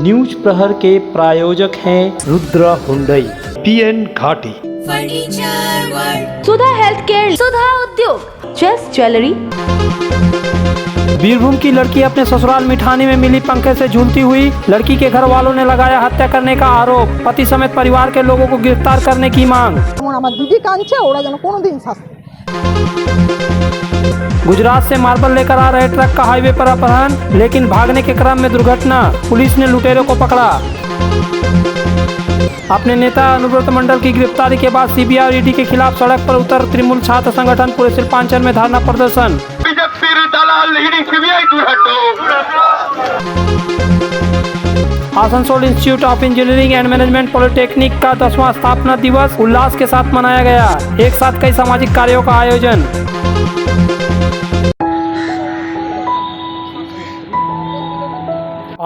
News प्रहर के प्रायोजक हैं रुद्र हुंडई, पीएन घाटी, फर्नीचर वर्ल्ड, सुधा हेल्थ केयर, सुधा उद्योग, चेस ज्वेलरी। बीरभूम की लड़की अपने ससुराल मिठानी में मिली पंखे से झूलती हुई, लड़की के घर वालों ने लगाया हत्या करने का आरोप। पति समेत परिवार के लोगों को गिरफ्तार करने की मांग। गुजरात से मार्बल लेकर आ रहे ट्रक का हाईवे पर अपहरण, लेकिन भागने के क्रम में दुर्घटना, पुलिस ने लुटेरों को पकड़ा। अपने नेता अनुव्रत मंडल की गिरफ्तारी के बाद सीबीआई और ईडी के खिलाफ सड़क पर उतर तृणमूल छात्र संगठन पूरे शिल्पांचल में धरना प्रदर्शन। Asansol institute of engineering and management polytechnic का 10वां स्थापना दिवस उल्लास के साथ मनाया गया। एक साथ कई सामाजिक कार्यों का आयोजन।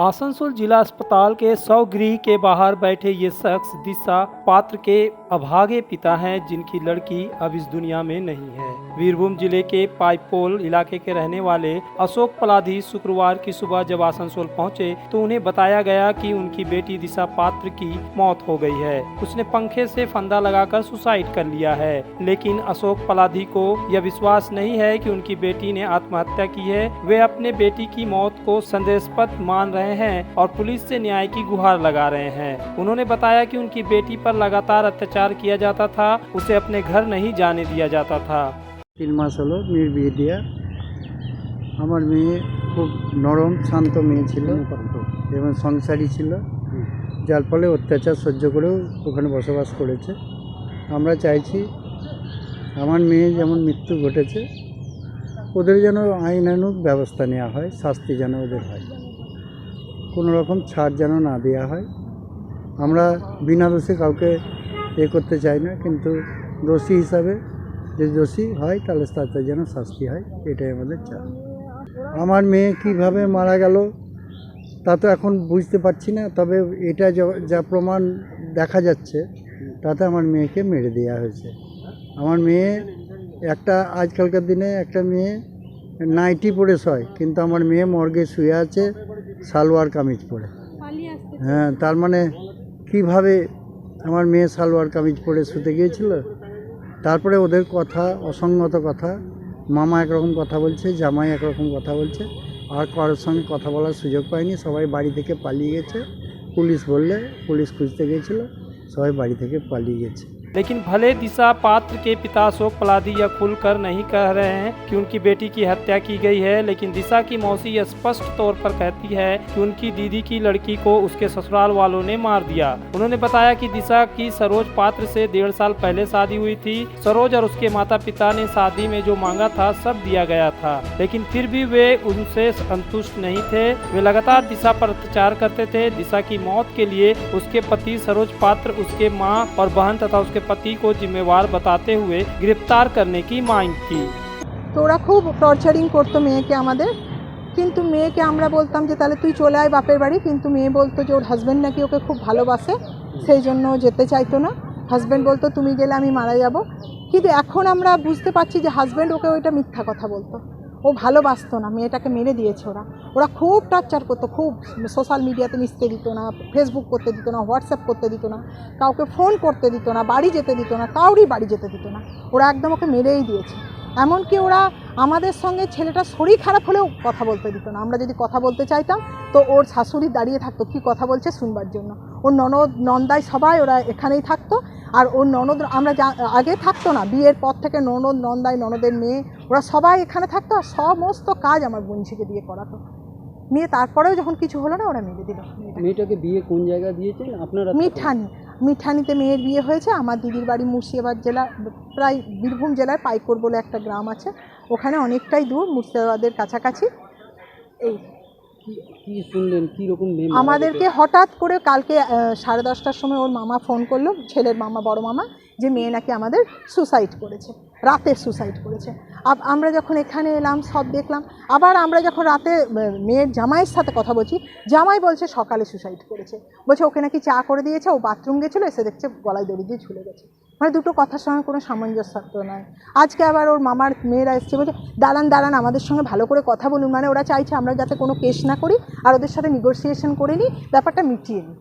आसनसोल जिला अस्पताल के 100 गृह के बाहर बैठे ये शख्स दिशा पात्र के अभागे पिता हैं, जिनकी लड़की अब इस दुनिया में नहीं है। बीरभूम जिले के पाइपोल इलाके के रहने वाले अशोक पलाधी शुक्रवार की सुबह जब आसनसोल पहुंचे तो उन्हें बताया गया कि उनकी बेटी दिशा पात्र की मौत हो गई है। उसने पंखे से फंदा लगाकर सुसाइड कर लिया है, लेकिन अशोक पलाधी को यह विश्वास नहीं है कि उनकी बेटी ने आत्महत्या की है। वे अपने बेटी की मौत को संदेहास्पद मान रहे हैं और पुलिस से न्याय की गुहार लगा रहे हैं। उन्होंने बताया कि उनकी बेटी पर लगातार अत्याचार किया जाता था, उसे अपने घर नहीं जाने दिया जाता था। 3 মাস হলো মেয়ের বিয়ে দেওয়া। আমার মেয়ে খুব নরম শান্ত মেয়ে ছিল এবং সংসারী ছিল, যার ফলে অত্যাচার সহ্য করেও ওখানে বসবাস করেছে। আমরা চাইছি আমার মেয়ে যেমন মৃত্যু ঘটেছে ওদের যেন আইনানুগ ব্যবস্থা নেওয়া হয়, শাস্তি যেন ওদের হয়, কোনো রকম ছাড় যেন না দেওয়া হয়। আমরা বিনা দোষে কাউকে করতে চাই না, কিন্তু দোষী হিসাবে যে দোষী হয় তাহলে তাতে যেন শাস্তি হয়, এটাই আমাদের চাই। আমার মেয়ে কীভাবে মারা গেল তা তো এখন বুঝতে পারছি না, তবে এটা যা প্রমাণ দেখা যাচ্ছে তাতে আমার মেয়েকে মেরে দেওয়া হয়েছে। আমার মেয়ে আজকালকার দিনে একটা মেয়ে নাইটি পরে শয়, কিন্তু আমার মেয়ে মর্গে শুয়ে আছে সালোয়ার কামিজ পরে। হ্যাঁ, তার মানে কীভাবে আমার মেয়ে সালোয়ার কামিজ পরে শুতে গিয়েছিল। তারপরে ওদের কথা অসঙ্গত কথা, মামা একরকম কথা বলছে, জামাই একরকম কথা বলছে, আর কারোর সঙ্গে কথা বলার সুযোগ পায়নি। সবাই বাড়ি থেকে পালিয়ে গেছে। পুলিশ বললে পুলিশ খুঁজতে গিয়েছিল, সবাই বাড়ি থেকে পালিয়ে গেছে। लेकिन भले दिशा पात्र के पिता अशोक पलाधी यह खुलकर नहीं कह रहे हैं कि उनकी बेटी की हत्या की गई है, लेकिन दिशा की मौसी यह स्पष्ट तौर पर कहती है कि उनकी दीदी की लड़की को उसके ससुराल वालों ने मार दिया। उन्होंने बताया कि दिशा की सरोज पात्र से 1.5 साल पहले शादी हुई थी। सरोज और उसके माता पिता ने शादी में जो मांगा था सब दिया गया था, लेकिन फिर भी वे उनसे संतुष्ट नहीं थे। वे लगातार दिशा पर अत्याचार करते थे। दिशा की मौत के लिए उसके पति सरोज पात्र, उसके माँ और बहन तथा उसके पति को जिम्मेवार बताते हुए गिरफ्तार करने की मांग की। তো ওরা খুব টর্চারিং করতো মেয়েকে আমাদের, কিন্তু মেয়েকে আমরা বলতাম যে তাহলে তুই চলে আয় বাপের বাড়ি, কিন্তু মেয়ে বলতো যে ওর হাজব্যান্ড নাকি ওকে খুব ভালোবাসে, সেই জন্য যেতে চাইতো না। হাজব্যান্ড বলতো তুমি গেলে আমি মারা যাব, কিন্তু এখন আমরা বুঝতে পারছি যে হাজব্যান্ড ওকে ওইটা মিথ্যা কথা বলতো। ও ভালোবাসতো না, মেয়েটাকে মেরে দিয়েছে ওরা খুব টর্চার করতো, খুব সোশ্যাল মিডিয়াতে মিশতে দিত না, ফেসবুক করতে দিত না, হোয়াটসঅ্যাপ করতে দিত না, কাউকে ফোন করতে দিত না, বাড়ি যেতে দিত না, কাউরই বাড়ি যেতে দিত না। ওরা একদম ওকে মেরেই দিয়েছে। এমনকি ওরা আমাদের সঙ্গে ছেলেটার শরীর খারাপ হলেও কথা বলতে দিত না। আমরা যদি কথা বলতে চাইতাম তো ওর শাশুড়ি দাঁড়িয়ে থাকতো কী কথা বলছে শুনবার জন্য। ওর ননদ নন্দাই সবাই ওরা এখানেই থাকতো, আর ওর ননদ আমরা আগে থাকতো না, বিয়ের পর থেকে ননদ নন্দাই ননদের মেয়ে ওরা সবাই এখানে থাকতো, আর সমস্ত কাজ আমার বোনঝিকে দিয়ে করাতো। মেয়ে তারপরেও যখন কিছু হলো না ওরা মেরে দিল। মেয়েটাকে বিয়ে কোন জায়গায় দিয়েছেন আপনারা? মিঠানিতে মেয়ের বিয়ে হয়েছে। আমার দিদির বাড়ি মুর্শিদাবাদ জেলা, প্রায় বীরভূম জেলার পাইকর বলে একটা গ্রাম আছে, ওখানে অনেকটাই দূর, মুর্শিদাবাদের কাছাকাছি। এই কি শুনলেন, কীরকম? আমাদেরকে হঠাৎ করে কালকে 10:30টার সময় ওর মামা ফোন করলো, ছেলের মামা, বড় মামা, যে মেয়ে নাকি আমাদের সুসাইড করেছে, রাতে সুসাইড করেছে। আমরা যখন এখানে এলাম সব দেখলাম। আবার আমরা যখন রাতে মেয়ের জামাইয়ের সাথে কথা বলছি, জামাই বলছে সকালে সুসাইড করেছে, বলছে ওকে নাকি চা করে দিয়েছে, ও বাথরুম গেছিলো, এসে দেখছে গলায় দড়ি দিয়ে ঝুলে গেছে। মানে দুটো কথার সঙ্গে কোনো সামঞ্জস্য নয়। আজকে আবার ওর মামার মেয়েরা এসছে, বলছে দাঁড়ান আমাদের সঙ্গে ভালো করে কথা বলুন, মানে ওরা চাইছে আমরা যাতে কোনো কেস না করি আর ওদের সাথে নেগোসিয়েশন করে নিই, ব্যাপারটা মিটিয়ে নিই।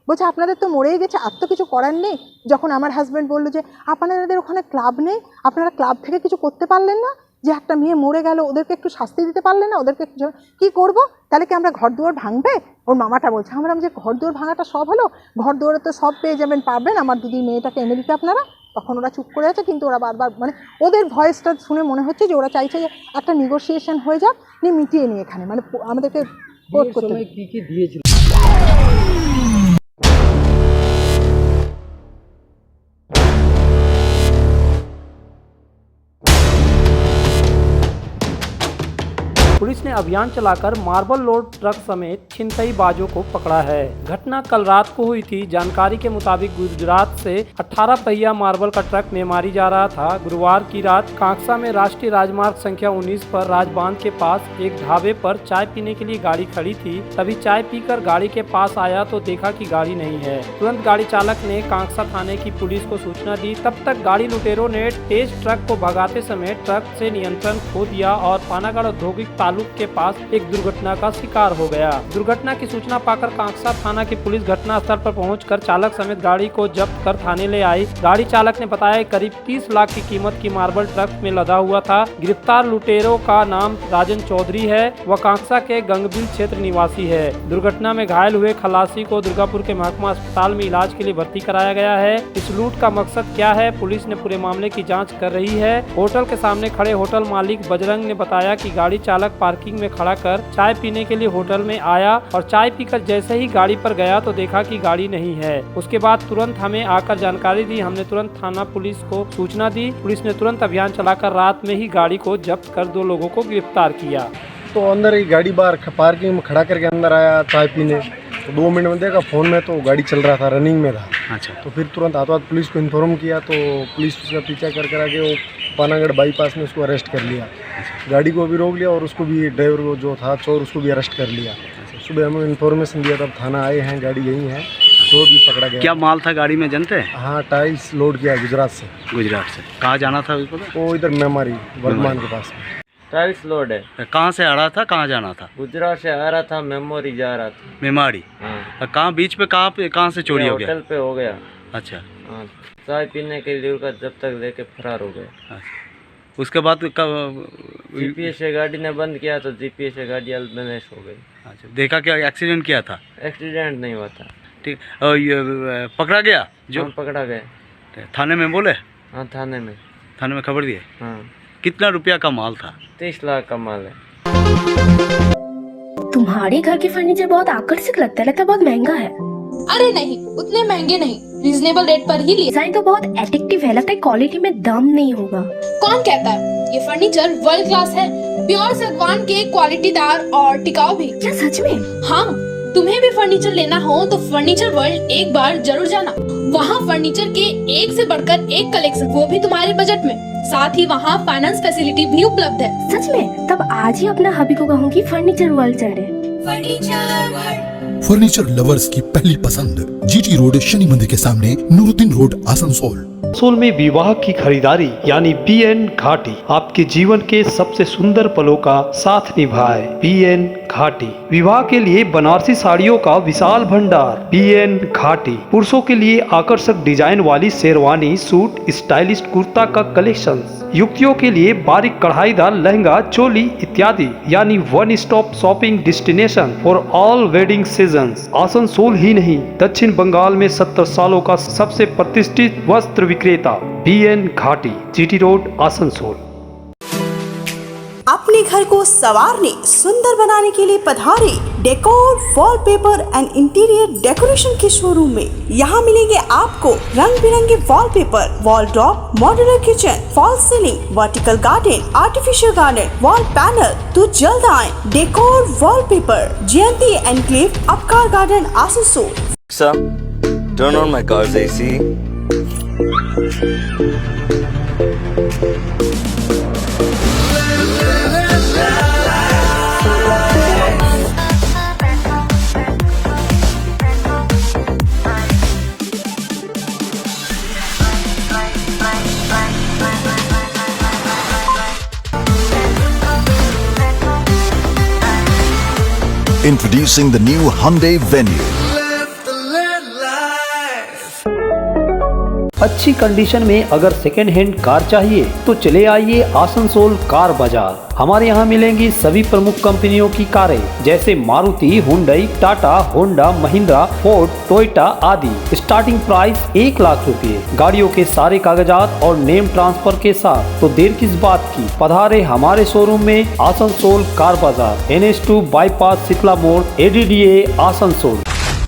বলছে আপনাদের তো মরেই গেছে, আর তো কিছু করার নেই। যখন আমার হাজব্যান্ড বললো যে আপনাদের ওখানে ক্লাব নেই, আপনারা ক্লাব থেকে কিছু করতে পারলেন না, যে একটা মেয়ে মরে গেল ওদেরকে একটু শাস্তি দিতে পারলেন না, ওদেরকে কী করবো, তাহলে কি আমরা ঘর দুয়ার ভাঙবে? ওর মামাটা বলছে আমরা যে ঘর দুয়ার ভাঙাটা সব হলো, ঘর দুয়ারে তো সব পেয়ে যাবেন, পারবেন আমার দিদির মেয়েটাকে এনে দিতে আপনারা। তখন ওরা চুপ করে আছে, কিন্তু ওরা বারবার মানে ওদের ভয়েসটা শুনে মনে হচ্ছে যে ওরা চাইছে যে একটা নেগোসিয়েশন হয়ে যাক, নিয়ে মিটিয়ে নিই এখানে, মানে আমাদেরকে কোর্ট করতে। কি দিয়েছিল? पुलिस ने अभियान चलाकर मार्बल लोड ट्रक समेत छिनतईबाजों को पकड़ा है। घटना कल रात को हुई थी। जानकारी के मुताबिक गुजरात से 18 पहिया मार्बल का ट्रक मेमारी जा रहा था। गुरुवार की रात कांगसा में राष्ट्रीय राजमार्ग संख्या 19 पर राजबांध के पास एक ढाबे पर चाय पीने के लिए गाड़ी खड़ी थी। तभी चाय पीकर गाड़ी के पास आया तो देखा कि गाड़ी नहीं है। तुरंत गाड़ी चालक ने कांगसा थाने की पुलिस को सूचना दी। तब तक गाड़ी लुटेरों ने तेज ट्रक को भगाते समय ट्रक से नियंत्रण खो दिया और पानागढ़ औद्योगिक तालुक के पास एक दुर्घटना का शिकार हो गया। दुर्घटना की सूचना पाकर कांगसा थाना की पुलिस घटनास्थल पर पहुंचकर चालक समेत गाड़ी को जब्त कर थाने ले आई। गाड़ी चालक ने बताया करीब 30 लाख की कीमत की मार्बल ट्रक में लदा हुआ था। गिरफ्तार लुटेरों का नाम राजन चौधरी है। वह कांगसा के गंगबिल क्षेत्र निवासी है। दुर्घटना में घायल हुए खलासी को दुर्गापुर के महकमा अस्पताल में इलाज के लिए भर्ती कराया गया है। इस लूट का मकसद क्या है, पुलिस ने पूरे मामले की जाँच कर रही है। होटल के सामने खड़े होटल मालिक बजरंग ने बताया कि गाड़ी चालक पार्किंग में खड़ा कर चाय पीने के लिए होटल में आया और चाय पीकर जैसे ही गाड़ी पर गया तो देखा कि गाड़ी नहीं है। उसके बाद तुरंत हमें आकर जानकारी दी। हमने तुरंत थाना पुलिस को सूचना दी। पुलिस ने तुरंत अभियान चलाकर रात में ही गाड़ी को जब्त कर 2 लोगों को गिरफ्तार किया। तो अंदर ही गाड़ी बाहर पार्किंग में खड़ा करके अंदर आया चाय पीने, तो 2 मिनट में देखा फ़ोन में तो गाड़ी चल रहा था, रनिंग में था। अच्छा। तो फिर तुरंत हाथों पुलिस को इन्फॉर्म किया, तो पुलिस उसका पीछा कर आके वो पानागढ़ बाईपास में उसको अरेस्ट कर लिया। गाड़ी को भी रोक लिया और उसको भी, ड्राइवर को जो था चोर, उसको भी अरेस्ट कर लिया। सुबह हमें इन्फॉर्मेशन दिया, तब थाना आए हैं, गाड़ी यही है, चोर भी पकड़ा गया। क्या माल था गाड़ी में जानते हैं? हाँ, टाइल्स लोड किया गुजरात से। गुजरात से कहाँ जाना था? वो इधर मेमारी वर्धमान के पास में। टाइल्स लोड है। कहाँ से आ रहा था, कहाँ जाना था? गुजरात से आ रहा था, मेमोरी जा रहा था। मेमारी। हाँ। कहाँ बीच पे कहाँ से चोरी हो गया? होटल पे हो गया। अच्छा। हाँ, चाय पीने के लिए रुका, जब तक लेके फरार हो गया। अच्छा। उसके बाद कब जीपीएस से गाड़ी ने बंद किया तो जीपीएस से गाड़ी अलबेनेश हो गई। अच्छा, देखा क्या एक्सीडेंट किया था? एक्सीडेंट नहीं हुआ था। ठीक। और ये पकड़ा गया जो? हाँ, पकड़ा गया। थाने में बोले? हाँ, थाने में खबर दिए? हाँ। कितना रुपया का माल था? 30 लाख का माल है। तुम्हारे घर के फर्नीचर बहुत आकर्षक लगता है बहुत महंगा है। अरे नहीं, उतने महंगे नहीं, रीजनेबल रेट पर ही लिए। डिजाइन तो बहुत एट्रैक्टिव है, लगता है क्वालिटी में दम नहीं होगा। कौन कहता है? ये फर्नीचर वर्ल्ड क्लास है, प्योर सागवान के, क्वालिटीदार और टिकाऊ भी। क्या सच में? हाँ, तुम्हें भी फर्नीचर लेना हो तो फर्नीचर वर्ल्ड एक बार जरूर जाना। वहाँ फर्नीचर के एक से बढ़कर एक कलेक्शन, वो भी तुम्हारे बजट में। साथ ही वहाँ फाइनेंस फैसिलिटी भी उपलब्ध है। सच में? तब आज ही अपना हबी को कहूँगी फर्नीचर वर्ल्ड चले। Furniture world. फर्नीचर लवर्स की पहली पसंद, जीटी रोड, शनि मंदिर के सामने, नूरुद्दीन रोड, आसनसोल। आसनसोल में विवाह की खरीदारी यानी BN घाटी आपके जीवन के सबसे सुंदर पलों का साथ निभाए। BN घाटी विवाह के लिए बनारसी साड़ियों का विशाल भंडार। BN घाटी पुरुषों के लिए आकर्षक डिजाइन वाली शेरवानी, सूट, स्टाइलिश कुर्ता का कलेक्शन, युवतियों के लिए बारीक कढ़ाईदार लहंगा, चोली इत्यादि, यानी one stop shopping destination for all wedding seasons. Asansol ही नहीं, दक्षिण बंगाल में 70 सालों का सबसे प्रतिष्ठित वस्त्र विक्रेता BN घाटी, GT रोड, आसनसोल। अपने घर को संवारने, सुंदर बनाने के लिए पधारे decor, wallpaper and interior decoration के शोरूम में। यहाँ मिलेंगे आपको रंग बिरंगे wallpaper, wall drop, modular kitchen, fall ceiling, vertical garden, artificial garden, wall panel. तो जल्द आए decor wallpaper, Jayanti enclave, Upkar garden, Asansol. Sir, turn on my car's AC. Introducing the new Hyundai Venue. अच्छी कंडीशन में अगर सेकेंड हैंड कार चाहिए तो चले आइए आसनसोल कार बाजार। हमारे यहाँ मिलेंगी सभी प्रमुख कंपनियों की कारें जैसे Maruti, Hyundai, Tata, Honda, Mahindra, Ford, Toyota आदि। स्टार्टिंग प्राइस 1 लाख रुपए। गाड़ियों के सारे कागजात और नेम ट्रांसफर के साथ। तो देर किस बात की, पधारे हमारे शोरूम में आसनसोल कार बाजार, NH2 बाईपास शीतला मोड़, ADDA आसनसोल।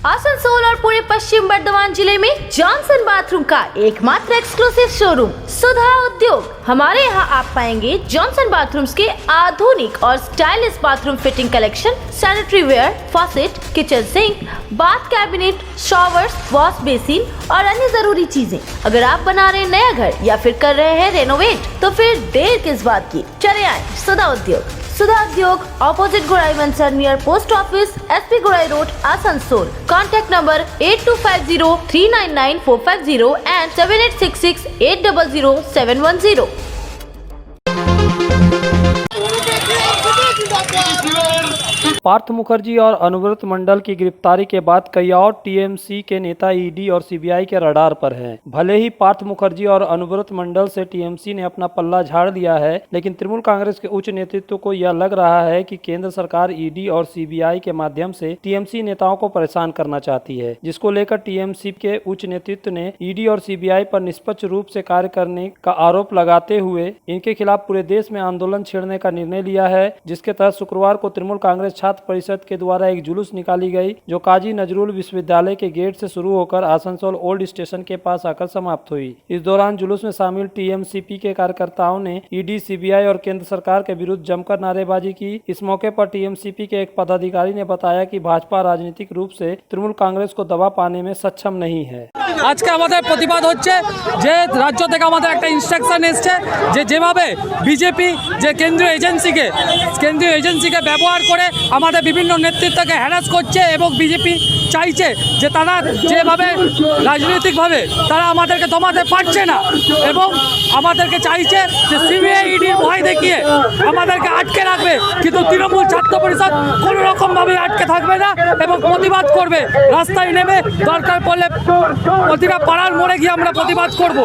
आसनसोल और पूरे पश्चिम बर्धमान जिले में जॉनसन बाथरूम का एकमात्र एक्सक्लूसिव शोरूम सुधा उद्योग। हमारे यहाँ आप पाएंगे जॉनसन बाथरूम्स के आधुनिक और stylish bathroom fitting collection, sanitary ware, faucet, kitchen sink, bath cabinet, showers, wash basin और अन्य जरूरी चीजें। अगर आप बना रहे हैं नया घर या फिर कर रहे हैं रेनोवेट तो फिर देर किस बात की, चले आए सुधा Udyog. Sudha Udyog opposite Gorai Mansar near post office, SP Gorai road, Asansol. Contact number 8250399450 and 7866800710। Partha Mukherjee और अनुव्रत मंडल की गिरफ्तारी के बाद कई और TMC के नेता ED और CBI के रडार पर हैं। भले ही पार्थ मुखर्जी और अनुव्रत मंडल से TMC ने अपना पल्ला झाड़ दिया है, लेकिन तृणमूल कांग्रेस के उच्च नेतृत्व को यह लग रहा है कि केंद्र सरकार ED और CBI के माध्यम से TMC नेताओं को परेशान करना चाहती है, जिसको लेकर TMC के उच्च नेतृत्व ने ED और CBI पर निष्पक्ष रूप से कार्य करने का आरोप लगाते हुए इनके खिलाफ पूरे देश में आंदोलन छेड़ने का निर्णय लिया है, जिसके तहत शुक्रवार को तृणमूल कांग्रेस छात्र परिषद के द्वारा एक जुलूस निकाली गई, जो काजी नजरुल विश्वविद्यालय के गेट से शुरू होकर आसनसोल ओल्ड स्टेशन के पास आकर समाप्त हुई। इस दौरान जुलूस में शामिल TMCP के कार्यकर्ताओं ने ED, CBI और केंद्र सरकार के विरुद्ध जमकर नारेबाजी की। इस मौके पर TMCP के एक पदाधिकारी ने बताया कि भाजपा राजनीतिक रूप से तृणमूल कांग्रेस को दबा पाने में सक्षम नहीं है। আজকে আমাদের প্রতিবাদ হচ্ছে যে রাজ্য থেকে আমাদের একটা ইনস্ট্রাকশন এসছে যে যেভাবে বিজেপি যে কেন্দ্রীয় এজেন্সিকে ব্যবহার করে আমাদের বিভিন্ন নেতৃত্বকে হ্যারাস করছে এবং বিজেপি চাইছে যে তারা যেভাবে রাজনৈতিকভাবে তারা আমাদেরকে দমাতে পারছে না এবং আমাদেরকে চাইছে যে CBI EDর ভয় দেখিয়ে আমাদেরকে আটকে রাখবে, কিন্তু তৃণমূল ছাত্র পরিষদ কোনো রকমভাবে আটকে থাকবে না এবং প্রতিবাদ করবে। রাস্তায় নেমে দরকার পড়লে প্রতিটা পাড়ার মোড়ে গিয়ে আমরা প্রতিবাদ করব।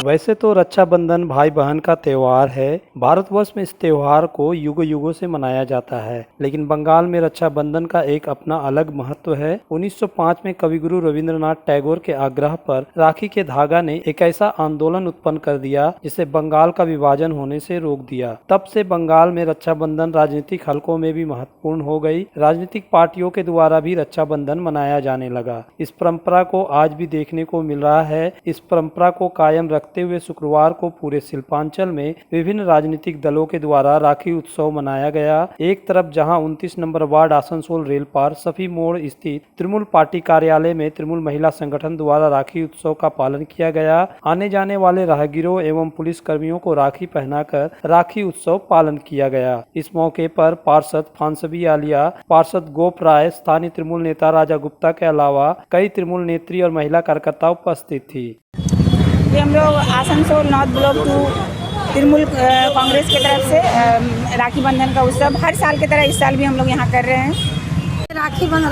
वैसे तो रक्षाबंधन भाई बहन का त्योहार है। भारतवर्ष में इस त्योहार को युगों युगों से मनाया जाता है, लेकिन बंगाल में रक्षाबंधन का एक अपना अलग महत्व है। 1905 में कविगुरु रविंद्रनाथ टैगोर के आग्रह पर राखी के धागा ने एक ऐसा आंदोलन उत्पन्न कर दिया जिसे बंगाल का विभाजन होने से रोक दिया। तब से बंगाल में रक्षाबंधन राजनीतिक हलकों में भी महत्वपूर्ण हो गई। राजनीतिक पार्टियों के द्वारा भी रक्षाबंधन मनाया जाने लगा। इस परंपरा को आज भी देखने को मिल रहा है। इस परंपरा को कायम रखते हुए शुक्रवार को पूरे शिल्पांचल में विभिन्न राजनीतिक दलों के द्वारा राखी उत्सव मनाया गया। एक तरफ जहां 29 नंबर वार्ड आसनसोल रेल पार सफी मोड़ स्थित तृणमूल पार्टी कार्यालय में तृणमूल महिला संगठन द्वारा राखी उत्सव का पालन किया गया। आने जाने वाले राहगीरों एवं पुलिस कर्मियों को राखी पहनाकर राखी उत्सव पालन किया गया। इस मौके पर पार्षद फांसबी आलिया, पार्षद गोप राय, स्थानीय तृणमूल नेता राजा गुप्ता के अलावा कई तृणमूल नेत्री और महिला कार्यकर्ता उपस्थित थी। ये हम लोग आसनसोल नॉर्थ ब्लॉक 2 तृणमूल कांग्रेस की तरफ से राखी बंधन का उत्सव हर साल की तरह इस साल भी हम लोग यहाँ कर रहे हैं।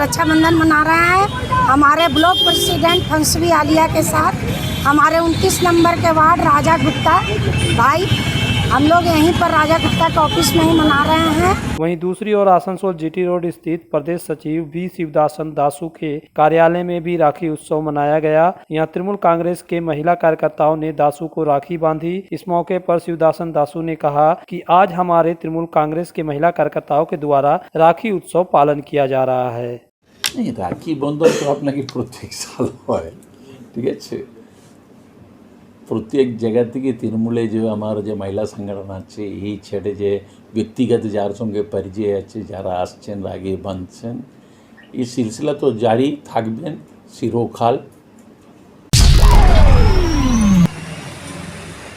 रक्षाबंधन मना रहे हैं हमारे ब्लॉक प्रेसिडेंट फंसबी आलिया के साथ, हमारे 29 नंबर के वार्ड राजा गुप्ता भाई, हम लोग यहीं पर राजा गुप्ता के ऑफिस में ही मना रहे हैं। वहीं दूसरी ओर आसनसोल GT रोड स्थित प्रदेश सचिव V शिवदासन दासू के कार्यालय में भी राखी उत्सव मनाया गया। यहां तृणमूल कांग्रेस के महिला कार्यकर्ताओं ने दासू को राखी बांधी। इस मौके पर शिवदासन दासू ने कहा कि आज हमारे तृणमूल कांग्रेस के महिला कार्यकर्ताओं के द्वारा राखी उत्सव पालन किया जा रहा है। नहीं, राखी बंधन तो আপনাকে প্রত্যেক সাল হয়, ঠিক আছে। প্রত্যেক জায়গা থেকে তৃণমূলে যে আমার যে মহিলা সংগঠন আছে এই ছেড়ে যে ব্যক্তিগত যার সঙ্গে পরিচয় আছে যারা আসছেন রাগে বাঁধছেন, এই সিলসিলা তো জারি থাকবেন চিরকাল।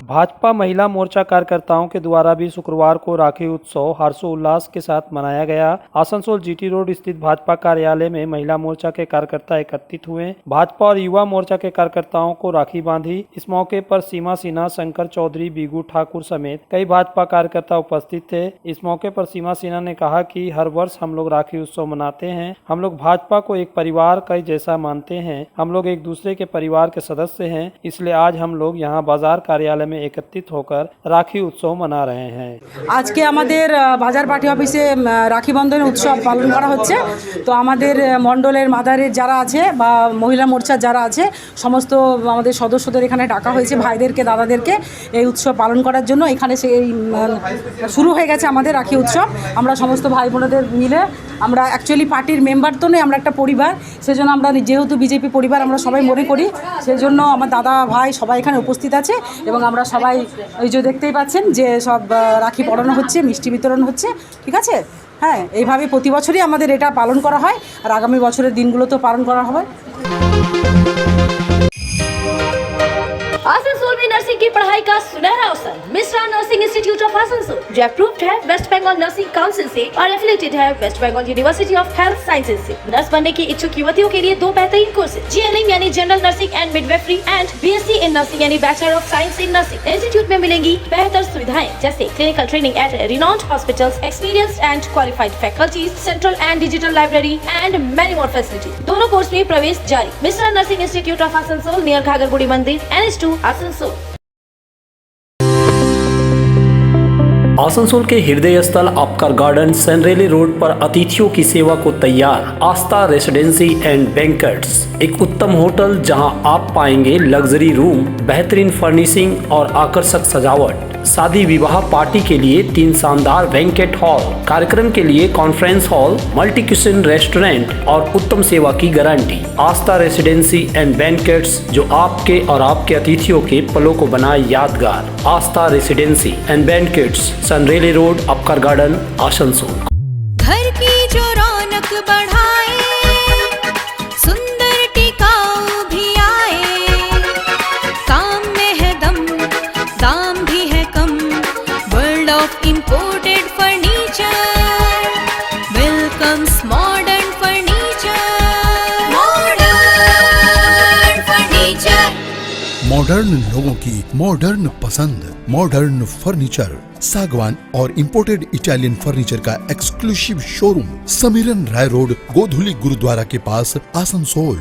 भाजपा महिला मोर्चा कार्यकर्ताओं के द्वारा भी शुक्रवार को राखी उत्सव हर्षोल्लास के साथ मनाया गया। आसनसोल जीटी रोड स्थित भाजपा कार्यालय में महिला मोर्चा के कार्यकर्ता एकत्रित हुए। भाजपा और युवा मोर्चा के कार्यकर्ताओं को राखी बांधी। इस मौके पर सीमा सिन्हा, शंकर चौधरी, बीगू ठाकुर समेत कई भाजपा कार्यकर्ता उपस्थित थे। इस मौके पर सीमा सिन्हा ने कहा कि हर वर्ष हम लोग राखी उत्सव मनाते हैं। हम लोग भाजपा को एक परिवार का जैसा मानते हैं। हम लोग एक दूसरे के परिवार के सदस्य हैं, इसलिए आज हम लोग यहाँ बाजार कार्यालय में एकत्रित होकर राखी उत्सव मना रहे हैं। आज के আমাদের বাজার পার্টি অফিসে রাখি বন্ধন উৎসব পালন করা হচ্ছে। তো আমাদের মণ্ডলের মাদারের যারা আছে বা মহিলা মোর্চার যারা আছে সমস্ত আমাদের সদস্যদের এখানে ডাকা হয়েছে, ভাইদেরকে দাদাদেরকে এই উৎসব পালন করার জন্য। এখানে সেই শুরু হয়ে গেছে আমাদের রাখি উৎসব। আমরা সমস্ত ভাই বোনেদের মিলে আমরা অ্যাকচুয়ালি পার্টির মেম্বার তো নয়, আমরা একটা পরিবার, সেজন্য আমরা যেহেতু বিজেপি পরিবার আমরা সবাই মনে করি, সেজন্য আমার দাদা ভাই সবাই এখানে উপস্থিত আছে এবং আমরা সবাই ওই যে দেখতেই পাচ্ছেন যে সব রাখি পরানো হচ্ছে, মিষ্টি বিতরণ হচ্ছে, ঠিক আছে। হ্যাঁ, এইভাবে প্রতি বছরই আমাদের এটা পালন করা হয় আর আগামী বছরের দিনগুলোতেও পালন করা হবে। आसनसोल में नर्सिंग की पढ़ाई का सुनहरा अवसर। Mishra nursing institute of Asansol जो अप्रूव्ड है वेस्ट बंगाल नर्सिंग काउंसिल से और एफिलिएटेड है west Bengal university of health sciences से। नर्स बनने की इच्छुक युवतियों के लिए 2 बेहतरीन कोर्सेज, जीएनएम यानी general nursing and midwifery and BSc in nursing यानी bachelor of science in nursing. Institute में मिलेंगी बेहतर सुविधाएं जैसे clinical training at renowned hospitals, experienced and qualified faculties, central and digital library and many more facilities. दोनों course में प्रवेश जारी। Mishra nursing institute of Asansol near घाघरबुड़ी मंदिर, NH2 आसनसोल। आसनसोल के हृदय स्थल आपकर गार्डन सनरेली रोड पर अतिथियों की सेवा को तैयार आस्था रेसिडेंसी एंड बैंक्वेट्स, एक उत्तम होटल जहां आप पाएंगे लग्जरी रूम, बेहतरीन फर्निशिंग और आकर्षक सजावट। शादी विवाह पार्टी के लिए 3 शानदार बैंक्वेट हॉल, कार्यक्रम के लिए conference hall, multi kitchen restaurant और उत्तम सेवा की guarantee. Aastha residency and banquets जो आपके और आपके अतिथियों के पलों को बनाए यादगार। Aastha residency and banquets, Senraleigh road, Upkar garden, Asansol. घर की जो रौनक बढ़ाए, सुंदर टिकाऊ भी आए, काम में है दम, दाम भी है कम, world of imported furniture, welcomes modern furniture, modern furniture. Modern लोगों की मॉडर्न पसंद, मॉडर्न फर्नीचर, सागवान और इंपोर्टेड इटालियन फर्नीचर का exclusive showroom, Samiran Rai road, Godhuli Gurudwara के पास, आसनसोल।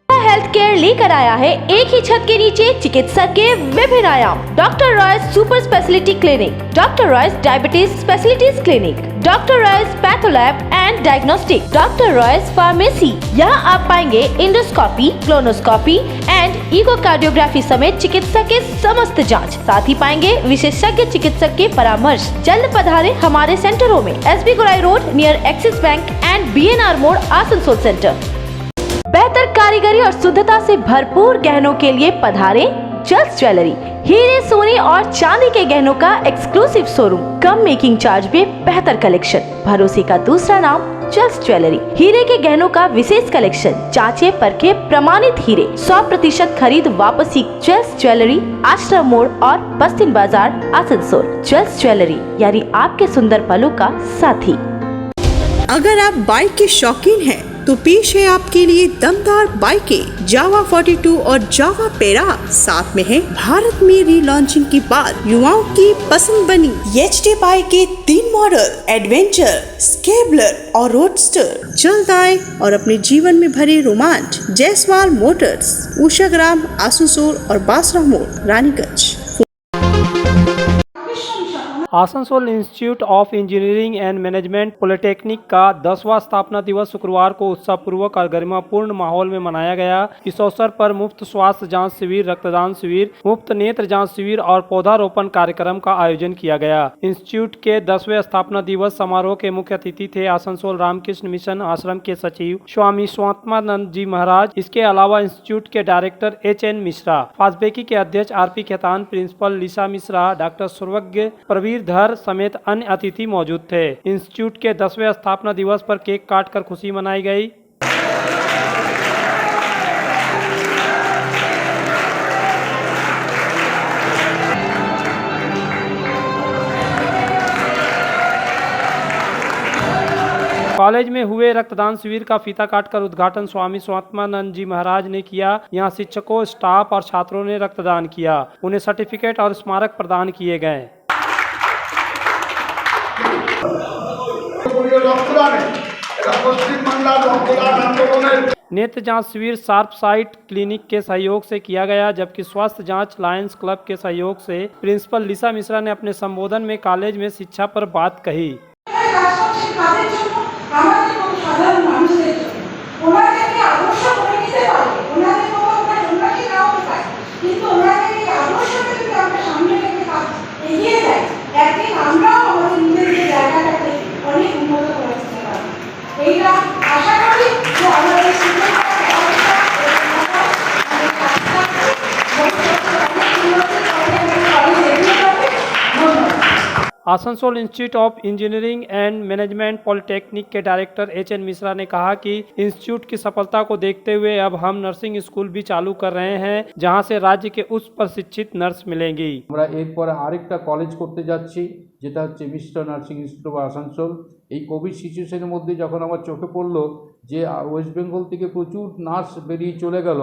हेल्थ केयर लेकर आया है एक ही छत के नीचे चिकित्सा के विभिन्न आयाम। Doctor Royce super speciality clinic, doctor Royce diabetes specialities clinic, doctor Royce patholab and diagnostic, doctor Royce pharmacy. यहाँ आप पाएंगे इंडोस्कोपी, क्लोनोस्कोपी एंड इकोकार्डियोग्राफी समेत चिकित्सा के समस्त जांच। साथ ही पाएंगे विशेषज्ञ चिकित्सक के परामर्श। जल्द पधारे हमारे सेंटरों में, SB Gorai road near axis bank and BNR मोड़, आसनसोल सेंटर। बेहतर कारीगरी और शुद्धता से भरपूर गहनों के लिए पधारे जल्स ज्वेलरी। हीरे, सोने और चांदी के गहनों का एक्सक्लूसिव शोरूम, कम मेकिंग चार्ज में बेहतर कलेक्शन, भरोसे का दूसरा नाम जल्स ज्वेलरी। हीरे के गहनों का विशेष कलेक्शन, जांचे परखे प्रमाणित हीरे, 100% खरीद वापसी। जल्स ज्वेलरी, आश्रम मोड़ और बस्तिन बाजार, आसनसोल। जल्स ज्वेलरी यानी आपके सुंदर पलों का साथी। अगर आप बाइक के शौकीन हैं तो पेश है आपके लिए दमदार बाइकें जावा 42 और जावा पेरा। साथ में है भारत में रीलॉन्चिंग के बाद युवाओं की पसंद बनी HD बाइक के 3 मॉडल, एडवेंचर, स्केबलर और रोडस्टर। जल्द आए और अपने जीवन में भरे रोमांच। जयसवाल मोटर्स, उषाग्राम, आसनसोल और बासरा मोड़, Raniganj. Asansol institute of engineering and management polytechnic का 10वां स्थापना दिवस शुक्रवार को उत्साहपूर्वक और गरिमापूर्ण माहौल में मनाया गया। इस अवसर पर मुफ्त स्वास्थ्य जांच शिविर, रक्तदान शिविर, मुफ्त नेत्र जांच शिविर और पौधारोपण कार्यक्रम का आयोजन किया गया। इंस्टीट्यूट के 10वें स्थापना दिवस समारोह के मुख्य अतिथि थे आसनसोल रामकृष्ण मिशन आश्रम के सचिव स्वामी स्वात्मानंद जी महाराज। इसके अलावा इंस्टीट्यूट के डायरेक्टर HN मिश्रा, फास्बेकी के अध्यक्ष RP खेतान, प्रिंसिपल लिसा मिश्रा, डॉक्टर सर्वज्ञ प्रवीर धर समेत अन्य अतिथि मौजूद थे। इंस्टीट्यूट के 10वें स्थापना दिवस पर केक काटकर खुशी मनाई गई। कॉलेज में हुए रक्तदान शिविर का फीता काटकर उद्घाटन स्वामी स्वात्मानंद जी महाराज ने किया। यहाँ शिक्षकों, स्टाफ और छात्रों ने रक्तदान किया। उन्हें सर्टिफिकेट और स्मारक प्रदान किए गए। नेत्र जांच शिविर शार्प साइट क्लिनिक के सहयोग से किया गया, जबकि स्वास्थ्य जांच लायंस क्लब के सहयोग से प्रिंसिपल लिसा मिश्रा ने अपने संबोधन में कॉलेज में शिक्षा पर बात कही। Asansol institute of engineering and management polytechnic के डायरेक्टर एच.एन. मिश्रा ने कहा कि इंस्टीट्यूट की सफलता को देखते हुए अब हम नर्सिंग स्कूल भी चालू कर रहे हैं, जहां से राज्य के उच्च प्रशिक्षित नर्स मिलेंगी। আমরা এরপর আরেকটা কলেজ করতে যাচ্ছি, যেটা হচ্ছে mister nursing institute of Asansol. এই কোভিড সিচুয়েশনের মধ্যে যখন আমার চোখে পড়লো যে ওয়েস্ট বেঙ্গল থেকে প্রচুর নার্স বেরিয়ে চলে গেল,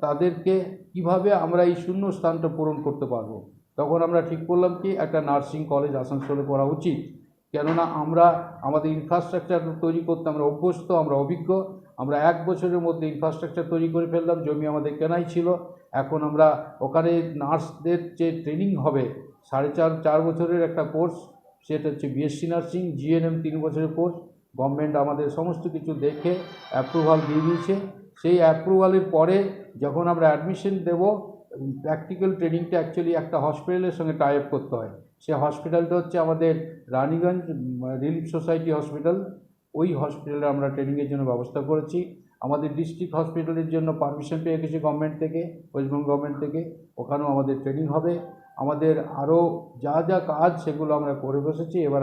তাদেরকে কিভাবে আমরা এই শূন্য স্থানটা পূরণ করতে পারবো, তখন আমরা ঠিক করলাম কি একটা নার্সিং কলেজ আসানসোলে করা উচিত। কেননা আমরা আমাদের ইনফ্রাস্ট্রাকচার তৈরি করতে আমরা অভ্যস্ত, আমরা অভিজ্ঞ। আমরা 1 বছরের মধ্যে ইনফ্রাস্ট্রাকচার তৈরি করে ফেললাম, জমি আমাদের কেনাই ছিল। এখন আমরা ওখানে নার্সদের যে ট্রেনিং হবে 4.5 বছরের একটা কোর্স, সেটা হচ্ছে বিএসসি নার্সিং, জিএনএম 3 বছরের কোর্স। গভর্নমেন্ট আমাদের সমস্ত কিছু দেখে অ্যাপ্রুভাল দিয়ে দিয়েছে। সেই অ্যাপ্রুভালের পরে যখন আমরা অ্যাডমিশন দেব, প্র্যাকটিক্যাল ট্রেনিংটা অ্যাকচুয়ালি একটা হসপিটালের সঙ্গে টাই আপ করতে হয়। সেই হসপিটালটা হচ্ছে আমাদের রানীগঞ্জ রিলিফ সোসাইটি হসপিটাল। ওই হসপিটালে আমরা ট্রেনিংয়ের জন্য ব্যবস্থা করেছি। আমাদের ডিস্ট্রিক্ট হসপিটালের জন্য পারমিশন পেয়ে গেছি গভর্নমেন্ট থেকে, ওয়েস্টবেঙ্গল গভর্নমেন্ট থেকে। ওখানেও আমাদের ট্রেনিং হবে। আমাদের আরও যা যা কাজ সেগুলো আমরা করে বসেছি। এবার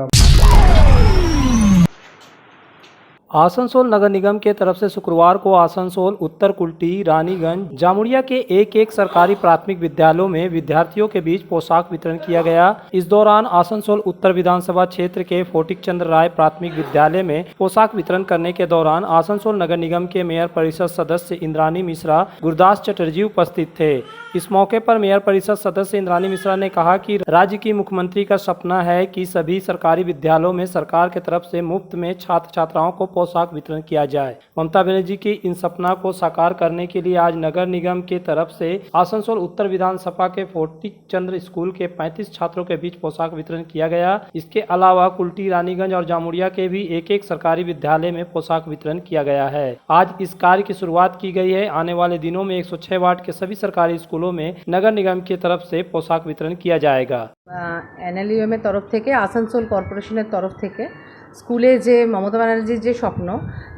आसनसोल नगर निगम के तरफ से शुक्रवार को आसनसोल, उत्तर कुल्टी, रानीगंज, जामुड़िया के एक सरकारी प्राथमिक विद्यालयों में विद्यार्थियों के बीच पोशाक वितरण किया गया। इस दौरान आसनसोल उत्तर विधानसभा क्षेत्र के फोटिक चंद्र राय प्राथमिक विद्यालय में पोशाक वितरण करने के दौरान आसनसोल नगर निगम के मेयर परिषद सदस्य इंद्रानी मिश्रा, गुरदास चटर्जी उपस्थित थे। इस मौके पर मेयर परिषद सदस्य इंद्रानी मिश्रा ने कहा कि राज्य की मुख्यमंत्री का सपना है कि सभी सरकारी विद्यालयों में सरकार की तरफ से मुफ्त में छात्र छात्राओं को पोशाक वितरण किया जाए। ममता बनर्जी की इन सपना को साकार करने के लिए आज नगर निगम के तरफ से आसनसोल उत्तर विधानसभा के फोटिक चंद्र स्कूल के 35 छात्रों के बीच पोशाक वितरण किया गया। इसके अलावा कुल्टी, रानीगंज और जामुड़िया के भी एक सरकारी विद्यालय में पोशाक वितरण किया गया है। आज इस कार्य की शुरुआत की गई है। आने वाले दिनों में 106 वार्ड के सभी सरकारी स्कूलों में नगर निगम की तरफ से पोशाक वितरण किया जाएगा। NLUM এর তরফ থেকে, আসানসোল কর্পোরেশনের তরফ থেকে স্কুলে যে মমতা ব্যানার্জির যে স্বপ্ন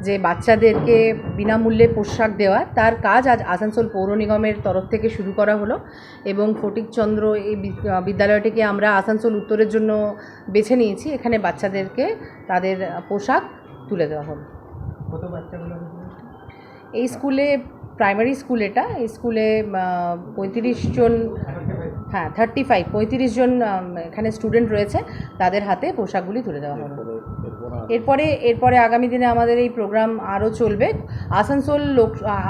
যে বাচ্চাদেরকে বিনামূল্যে পোশাক দেওয়া, তার কাজ আজ আসানসোল পৌর নিগমের তরফ থেকে শুরু করা হলো। এবং ফটিকচন্দ্র এই বিদ্যালয়টিকে আমরা আসানসোল উত্তরের জন্য বেছে নিয়েছি। এখানে বাচ্চাদেরকে তাদের পোশাক তুলে দেওয়া হবে। কত বাচ্চাগুলো এই স্কুলে? প্রাইমারি স্কুল এটা। এই স্কুলে 35 জন, 35 জন এখানে স্টুডেন্ট রয়েছে। তাদের হাতে পোশাকগুলি তুলে দেওয়া হবে। এরপরে আগামী দিনে আমাদের এই প্রোগ্রাম আরও চলবে।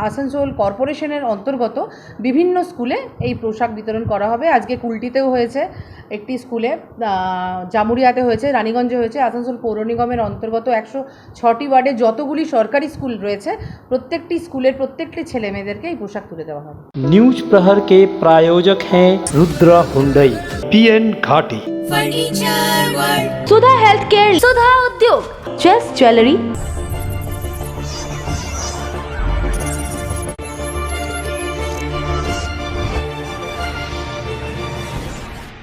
আসানসোল কর্পোরেশনের অন্তর্গত বিভিন্ন স্কুলে এই পোশাক বিতরণ করা হবে। আজকে কুলটিতেও হয়েছে একটি স্কুলে, জামুড়িয়াতে হয়েছে, রানীগঞ্জে হয়েছে। আসানসোল পৌর নিগমের অন্তর্গত 106টি ওয়ার্ডে যতগুলি সরকারি স্কুল রয়েছে, প্রত্যেকটি স্কুলের প্রত্যেকটি ছেলে মেয়েদেরকে এই পোশাক তুলে দেওয়া হবে। न्यूज प्रहर के प्रायोजक हैं रुद्र हुंडई, PN घाटी, फर्नीचर वर्ल्ड, सुधा हेल्थ केयर, सुधा उद्योग, चेस ज्वेलरी,